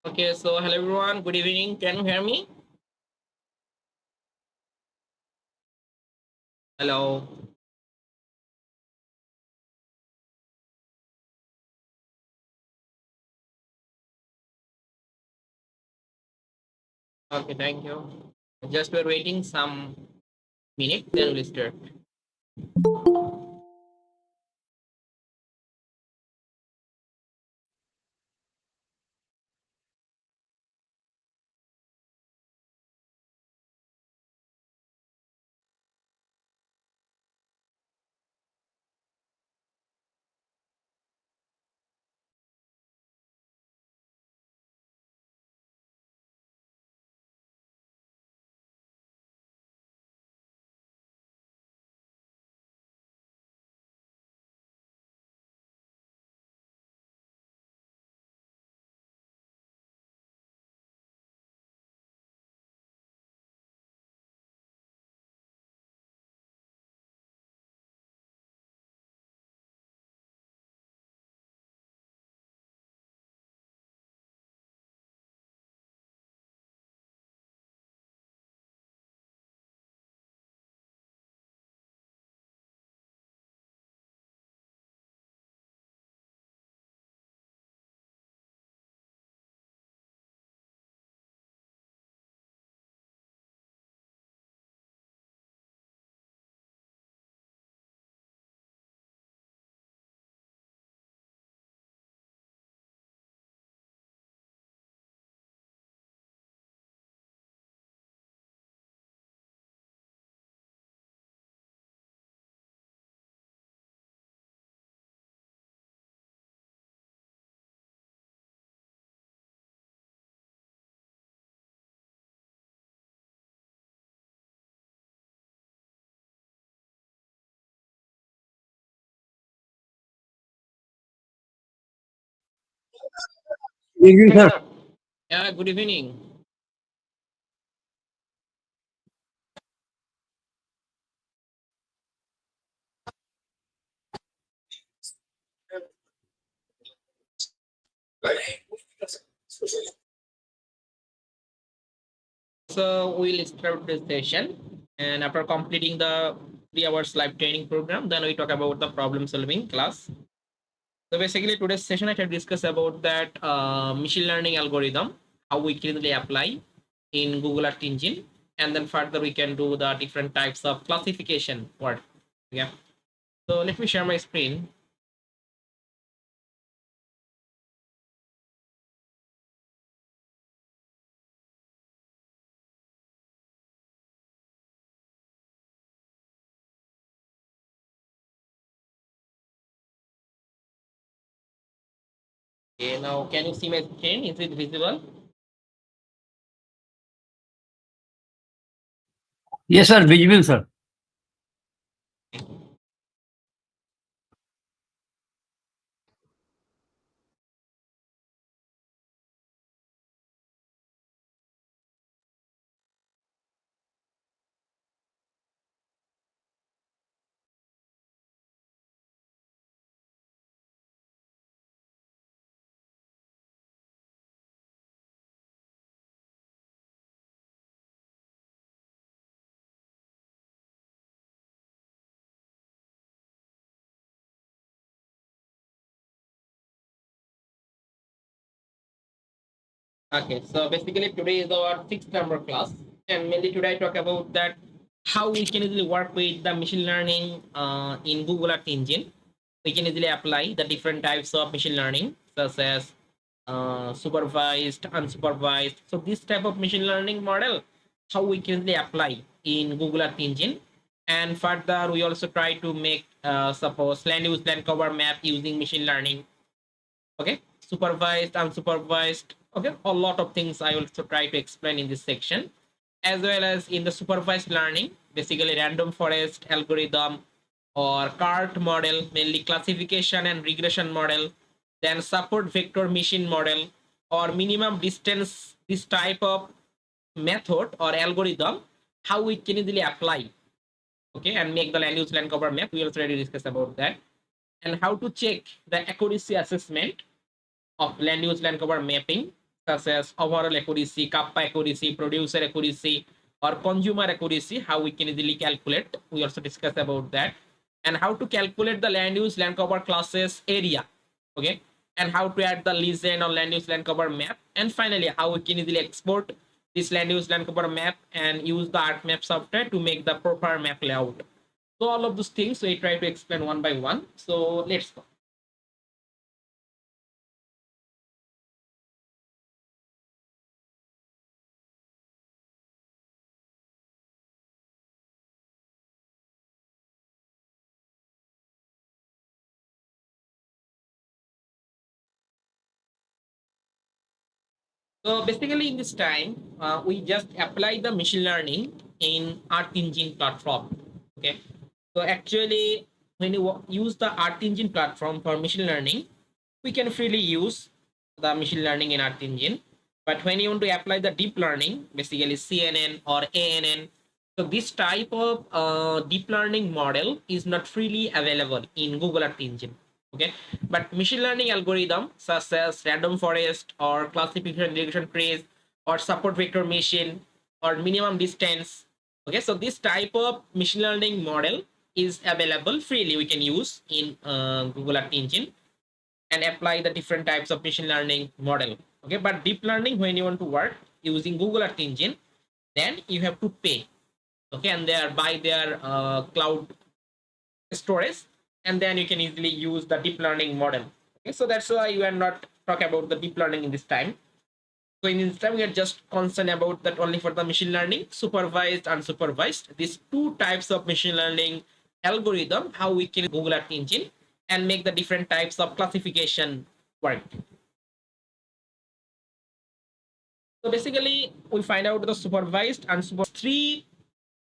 Okay, so hello everyone. Good evening. Can you hear me? Hello. Okay, thank you. Just we're waiting some minute, then we'll start. Good evening, Yes, sir. sir. Yeah, good evening. So we'll start this session, and after completing the 3 hours live training program, then we talk about the problem solving class. So basically, today's session I can discuss about that machine learning algorithm, how we can really apply in Google Earth Engine, and then further we can do the different types of classification work. Yeah. So let me share my screen. Okay, now can you see my screen? Is it visible? Yes, sir. Visible, sir. Okay, so basically today is our sixth number class, and mainly today I talk about that how we can easily work with the machine learning in Google Earth Engine. We can easily apply the different types of machine learning, such as supervised, unsupervised. So this type of machine learning model, how we can easily apply in Google Earth Engine, and further we also try to make suppose land use land cover map using machine learning. Okay, supervised, unsupervised. Okay, a lot of things I also try to explain in this section, as well as in the supervised learning, basically random forest algorithm or cart model, mainly classification and regression model, then support vector machine model or minimum distance, this type of method or algorithm, how we can easily apply. Okay, and make the land use land cover map. We also already discussed about that, and how to check the accuracy assessment of land use land cover mapping. such as overall accuracy, kappa accuracy, producer accuracy, or consumer accuracy, how we can easily calculate. We also discuss about that. And how to calculate the land use land cover classes area. Okay. And how to add the legend or land use land cover map. And finally, how we can easily export this land use land cover map and use the ArcMap software to make the proper map layout. So all of those things we try to explain one by one. So let's go. So basically in this time, we just apply the machine learning in Art Engine platform. Okay. So actually, when you use the Art Engine platform for machine learning, we can freely use the machine learning in Art Engine. But when you want to apply the deep learning, basically CNN or ANN, so this type of deep learning model is not freely available in Google Earth Engine. Okay, but machine learning algorithm such as random forest or classification regression trees or support vector machine or minimum distance. Okay, so this type of machine learning model is available freely. We can use in Google Earth Engine and apply the different types of machine learning model. Okay, but deep learning, when you want to work using Google Earth Engine, then you have to pay. Okay, and they are buy their cloud storage, and then you can easily use the deep learning model. Okay, so that's why you are not talk about the deep learning in this time. So in this time, we are just concerned about that only for the machine learning, supervised, unsupervised. These two types of machine learning algorithm, how we can Google Earth Engine and make the different types of classification work. So basically, we find out the supervised and three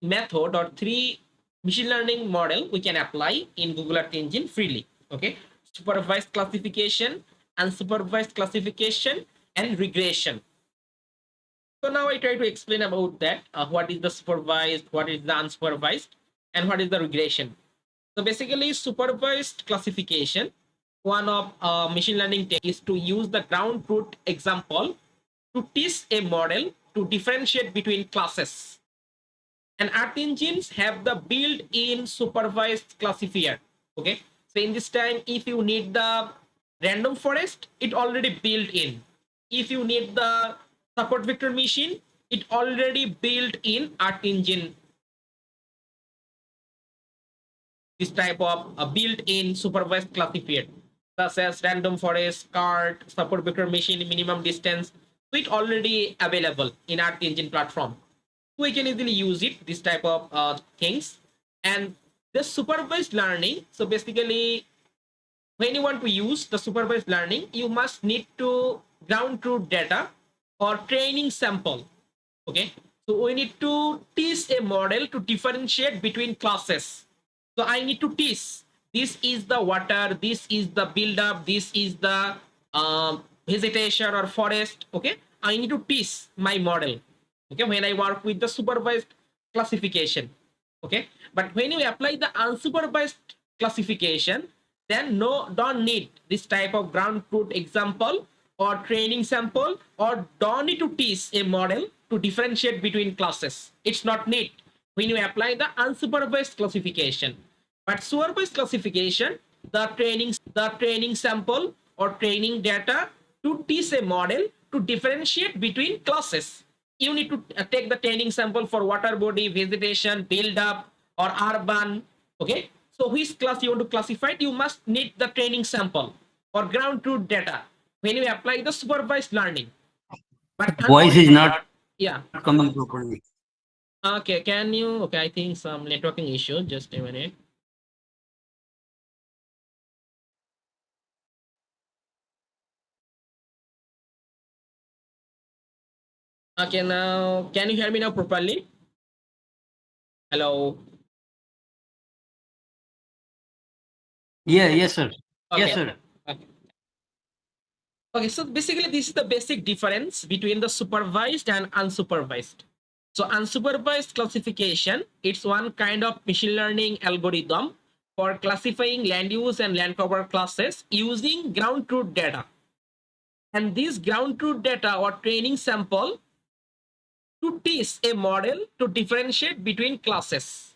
method or three machine learning model we can apply in Google Earth Engine freely. Okay, supervised classification, unsupervised classification, and regression. So now I try to explain about that. What is the supervised, what is the unsupervised, and what is the regression. So basically, supervised classification, one of machine learning techniques is to use the ground truth example to teach a model to differentiate between classes. And Earth engines have the built-in supervised classifier. Okay, so in this time, if you need the random forest, it already built in. If you need the support vector machine, it already built in Earth engine. This type of a built-in supervised classifier, such as random forest, cart, support vector machine, minimum distance. So it already available in Earth engine platform. We can easily use it, this type of things. And the supervised learning, so basically when you want to use the supervised learning, you must need to ground truth data or training sample. Okay, so we need to teach a model to differentiate between classes. So I need to teach, this is the water, this is the build up, this is the vegetation or forest. Okay, I need to teach my model. Okay, when I work with the supervised classification. Okay, but when you apply the unsupervised classification, then don't need this type of ground truth example or training sample, or don't need to teach a model to differentiate between classes. It's not need when you apply the unsupervised classification. But supervised classification, the training sample or training data to teach a model to differentiate between classes. You need to take the training sample for water body, vegetation, build up, or urban. Okay, so which class you want to classify, you must need the training sample or ground truth data when you apply the supervised learning. But Voice is not yeah, coming properly. okay, can you, okay, I think some networking issue, just a minute. Okay, now can you hear me now properly? Hello. Yeah, yes, sir. Okay. Yes, sir. Okay. Okay, so basically this is the basic difference between the supervised and unsupervised. So unsupervised classification, it's one kind of machine learning algorithm for classifying land use and land cover classes using ground truth data. and this ground truth data or training sample to teach a model to differentiate between classes.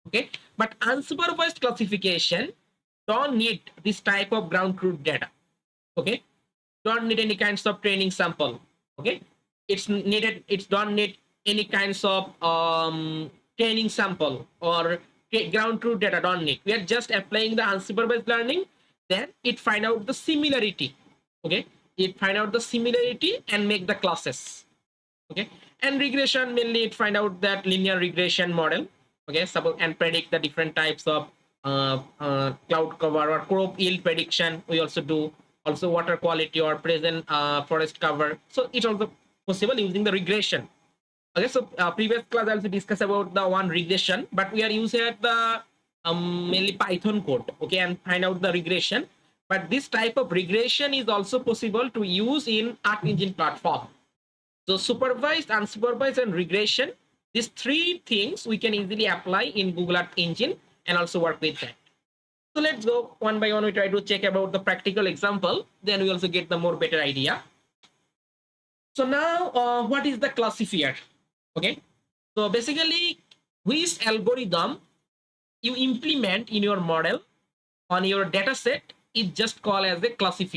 Okay, but unsupervised classification don't need this type of ground truth data. Okay, don't need any kinds of training sample. Okay, it don't need any kinds of training sample or ground truth data. Don't need. We are just applying the unsupervised learning, then it find out the similarity. Okay, it find out the similarity and make the classes. Okay, and regression, mainly it find out that linear regression model. Okay, suppose and predict the different types of cloud cover or crop yield prediction. We also do also water quality or present forest cover. So it's also possible using the regression. Okay, so previous class I also discussed about the one regression, but we are using the mainly Python code. Okay, and find out the regression. But this type of regression is also possible to use in Art Engine platform. So supervised, unsupervised, and regression, these three things we can easily apply in Google Earth Engine and also work with that. So let's go one by one. We try to check about the practical example. Then we also get the more better idea. So now, what is the classifier? Okay. So basically, which algorithm you implement in your model on your data set is just called as a classifier.